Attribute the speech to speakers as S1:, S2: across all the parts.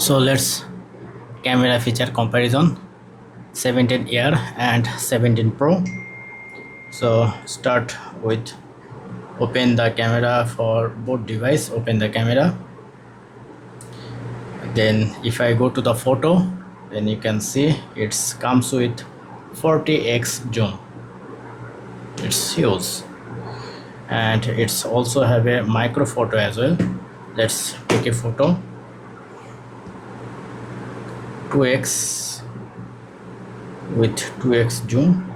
S1: So let's camera feature comparison 17 Air and 17 Pro. So start with open the camera for both device. Open the camera, then if I go to the photo, then you can see it comes with 40x zoom. It's huge, and it's also have a micro photo as well. Let's take a photo. 2x with 2x zoom,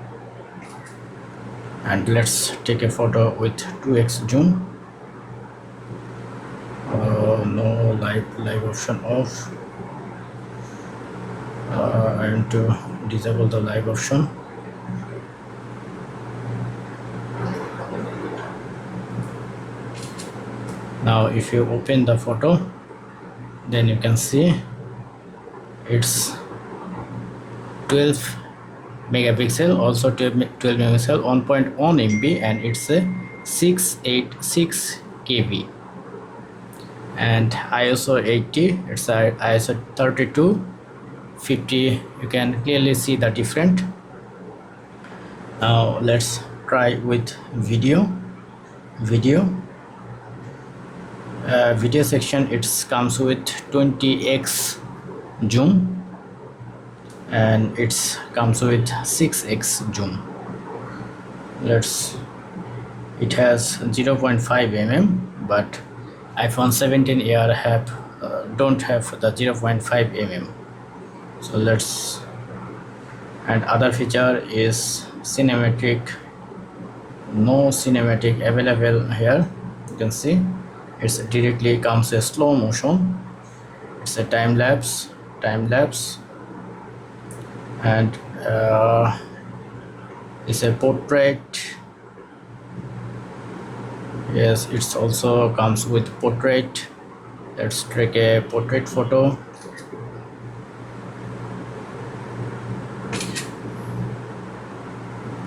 S1: and let's take a photo with 2x zoom. No, live option off. I want to disable the live option. Now if you open the photo, then you can see it's 12 megapixel, also 12 megapixel, 1.1 MB, and it's a 686 KB, and ISO 80, it's a ISO 3250. You can clearly see the different. Now let's try with video video section. It comes with 20x zoom, and it comes with 6x zoom. It has 0.5 mm, but iPhone 17 Air don't have the 0.5 mm. So and other feature is cinematic. No cinematic available here. You can see it's directly comes a slow motion. It's a time lapse, and it's a portrait. Yes, it's also comes with portrait. Let's take a portrait photo.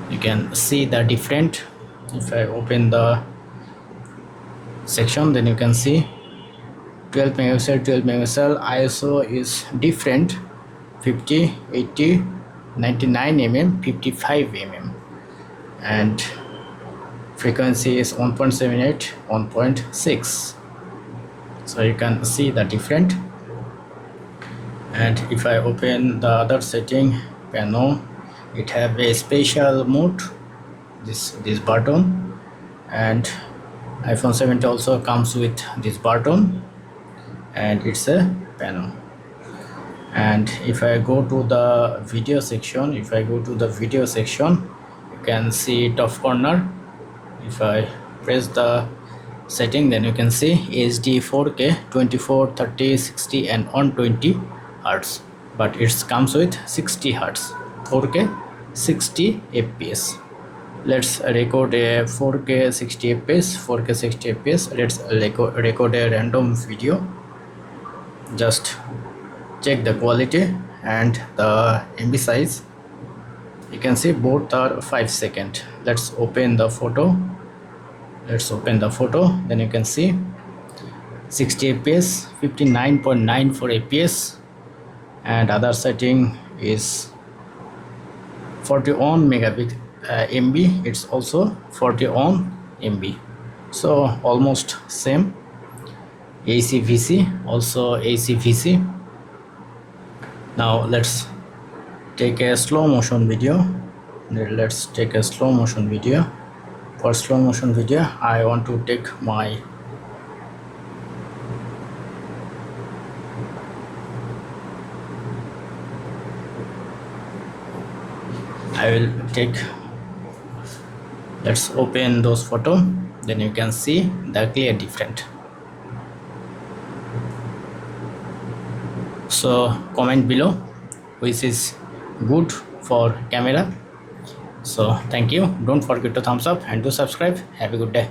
S1: You can see the different. If I open the section, then you can see 12 megapixel, ISO is different, 50, 80, 99 mm, 55 mm, and frequency is 1.78, 1.6. so you can see the different. And if I open the other setting panel, it have a special mode, this button, and iPhone 17 also comes with this button, and it's a panel. And if I go to the video section, you can see top corner. If I press the setting, then you can see HD 4K 24, 30, 60 and 120 Hz, but it comes with 60 Hz, 4K 60 fps. Let's record a 4K 60 fps. Let's record a random video. Just check the quality and the MB size. You can see both are 5 seconds. Let's open the photo. Then you can see 60 fps, 59.94 fps, and other setting is 41 megapixel MB. It's also 41 MB, so almost same. AC/VC, also AC/VC. Now let's take a slow motion video. For slow motion video, I want to take let's open those photo, then you can see the clear different. So comment below which is good for camera. So thank you. Don't forget to thumbs up and to subscribe. Have a good day.